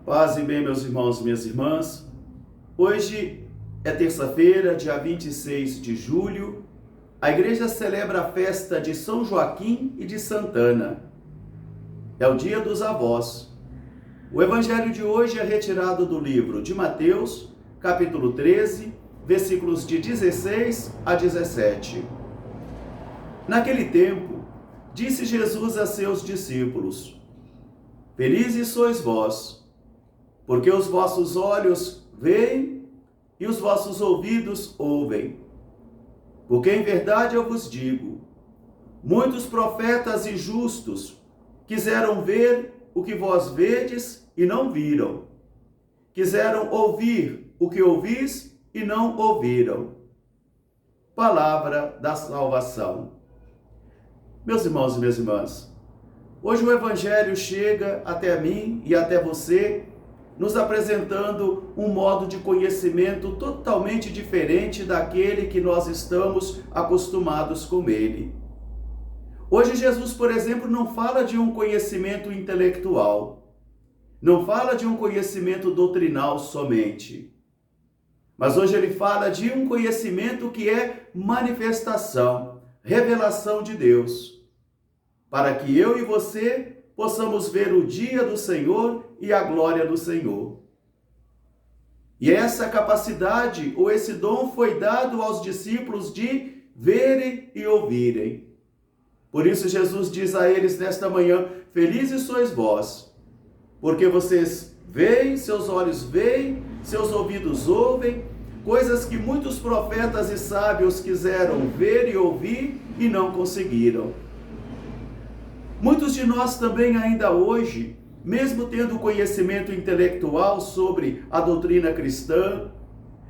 Paz e bem, meus irmãos e minhas irmãs. Hoje é terça-feira, dia 26 de julho. A igreja celebra a festa de São Joaquim e de Santana. É o dia dos avós. O evangelho de hoje é retirado do livro de Mateus, capítulo 13, versículos de 16 a 17. Naquele tempo, disse Jesus a seus discípulos: Felizes sois vós, porque os vossos olhos veem e os vossos ouvidos ouvem. Porque em verdade eu vos digo, muitos profetas e justos quiseram ver o que vós vedes e não viram. Quiseram ouvir o que ouvis e não ouviram. Palavra da salvação. Meus irmãos e minhas irmãs, hoje o Evangelho chega até mim e até você, nos apresentando um modo de conhecimento totalmente diferente daquele que nós estamos acostumados com ele. Hoje Jesus, por exemplo, não fala de um conhecimento intelectual, não fala de um conhecimento doutrinal somente, mas hoje ele fala de um conhecimento que é manifestação, revelação de Deus, para que eu e você possamos ver o dia do Senhor e a glória do Senhor. E essa capacidade, ou esse dom, foi dado aos discípulos de verem e ouvirem. Por isso Jesus diz a eles nesta manhã: felizes sois vós, porque vocês veem, seus olhos veem, seus ouvidos ouvem, coisas que muitos profetas e sábios quiseram ver e ouvir e não conseguiram. Muitos de nós também ainda hoje, mesmo tendo conhecimento intelectual sobre a doutrina cristã,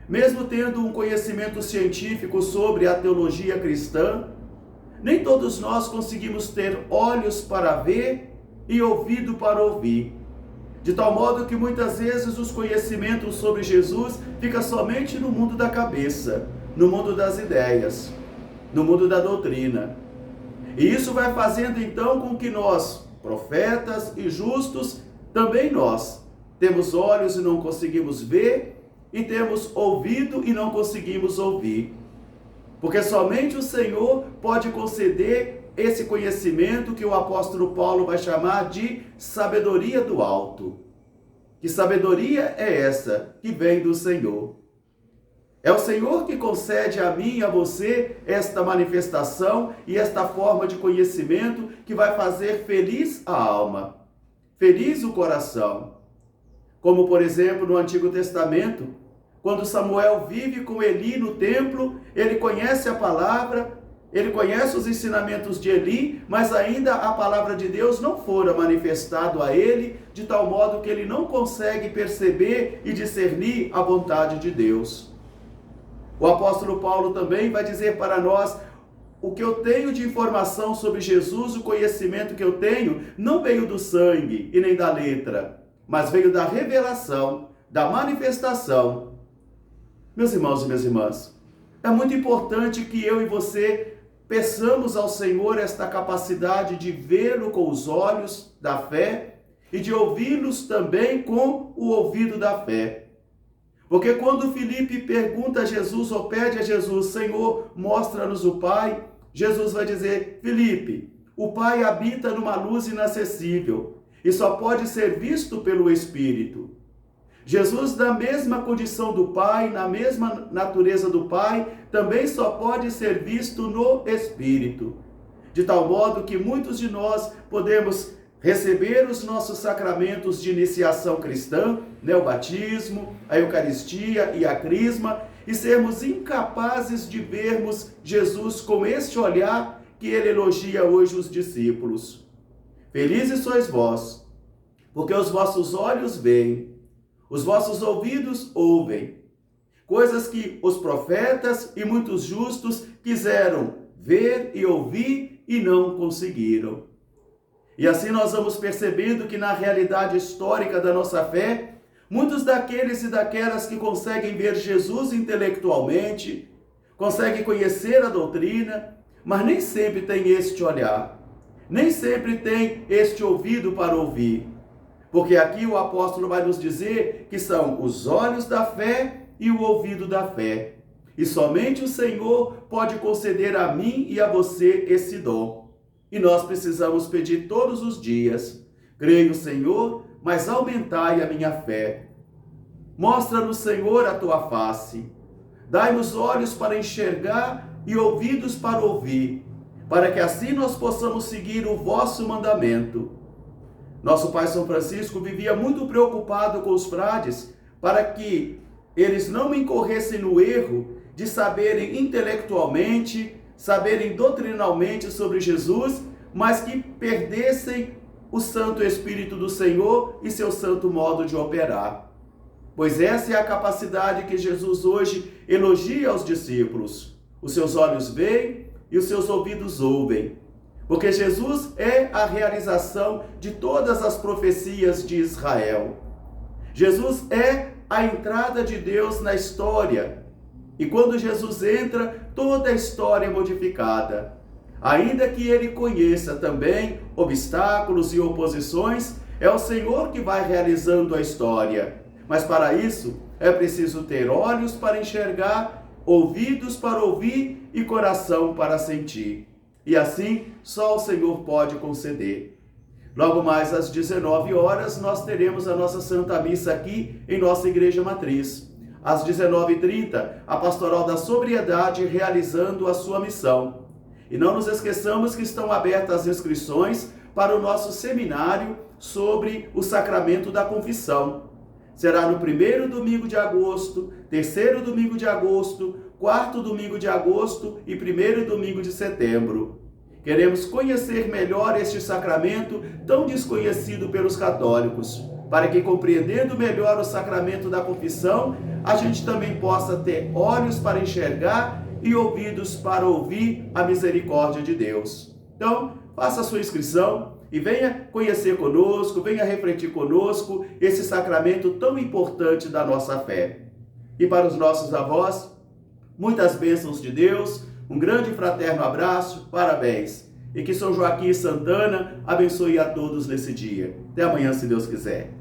mesmo tendo um conhecimento científico sobre a teologia cristã, nem todos nós conseguimos ter olhos para ver e ouvido para ouvir. De tal modo que muitas vezes os conhecimentos sobre Jesus ficam somente no mundo da cabeça, no mundo das ideias, no mundo da doutrina. E isso vai fazendo então com que nós, profetas e justos, também nós, temos olhos e não conseguimos ver, e temos ouvido e não conseguimos ouvir. Porque somente o Senhor pode conceder esse conhecimento que o apóstolo Paulo vai chamar de sabedoria do alto. Que sabedoria é essa que vem do Senhor? É o Senhor que concede a mim e a você esta manifestação e esta forma de conhecimento que vai fazer feliz a alma, feliz o coração. Como, por exemplo, no Antigo Testamento, quando Samuel vive com Eli no templo, ele conhece a palavra, ele conhece os ensinamentos de Eli, mas ainda a palavra de Deus não fora manifestado a ele, de tal modo que ele não consegue perceber e discernir a vontade de Deus. O apóstolo Paulo também vai dizer para nós: o que eu tenho de informação sobre Jesus, o conhecimento que eu tenho, não veio do sangue e nem da letra, mas veio da revelação, da manifestação. Meus irmãos e minhas irmãs, é muito importante que eu e você peçamos ao Senhor esta capacidade de vê-lo com os olhos da fé e de ouvi-los também com o ouvido da fé. Porque quando Filipe pergunta a Jesus, ou pede a Jesus: Senhor, mostra-nos o Pai, Jesus vai dizer: Filipe, o Pai habita numa luz inacessível e só pode ser visto pelo Espírito. Jesus, na mesma condição do Pai, na mesma natureza do Pai, também só pode ser visto no Espírito. De tal modo que muitos de nós podemos receber os nossos sacramentos de iniciação cristã, o batismo, a Eucaristia e a Crisma, e sermos incapazes de vermos Jesus com este olhar que ele elogia hoje os discípulos. Felizes sois vós, porque os vossos olhos veem, os vossos ouvidos ouvem, coisas que os profetas e muitos justos quiseram ver e ouvir e não conseguiram. E assim nós vamos percebendo que na realidade histórica da nossa fé, muitos daqueles e daquelas que conseguem ver Jesus intelectualmente, conseguem conhecer a doutrina, mas nem sempre têm este olhar, nem sempre têm este ouvido para ouvir. Porque aqui o apóstolo vai nos dizer que são os olhos da fé e o ouvido da fé. E somente o Senhor pode conceder a mim e a você esse dom. E nós precisamos pedir todos os dias: creio, Senhor, mas aumentai a minha fé. Mostra-nos, Senhor, a tua face. Dai-nos olhos para enxergar e ouvidos para ouvir, para que assim nós possamos seguir o vosso mandamento. Nosso pai São Francisco vivia muito preocupado com os frades, para que eles não incorressem no erro de saberem intelectualmente, saberem doutrinalmente sobre Jesus, mas que perdessem o Santo Espírito do Senhor e seu santo modo de operar. Pois essa é a capacidade que Jesus hoje elogia aos discípulos. Os seus olhos veem e os seus ouvidos ouvem. Porque Jesus é a realização de todas as profecias de Israel. Jesus é a entrada de Deus na história. E quando Jesus entra, toda a história é modificada. Ainda que ele conheça também obstáculos e oposições, é o Senhor que vai realizando a história. Mas para isso, é preciso ter olhos para enxergar, ouvidos para ouvir e coração para sentir. E assim, só o Senhor pode conceder. Logo mais às 19 horas, nós teremos a nossa Santa Missa aqui em nossa Igreja Matriz. Às 19h30, a Pastoral da Sobriedade realizando a sua missão. E não nos esqueçamos que estão abertas as inscrições para o nosso seminário sobre o sacramento da confissão. Será no 1º domingo de agosto, 3º domingo de agosto, 4º domingo de agosto e 1º domingo de setembro. Queremos conhecer melhor este sacramento tão desconhecido pelos católicos, para que, compreendendo melhor o sacramento da confissão, a gente também possa ter olhos para enxergar e ouvidos para ouvir a misericórdia de Deus. Então, faça a sua inscrição e venha conhecer conosco, venha refletir conosco esse sacramento tão importante da nossa fé. E para os nossos avós, muitas bênçãos de Deus, um grande e fraterno abraço, parabéns. E que São Joaquim e Santana abençoe a todos nesse dia. Até amanhã, se Deus quiser.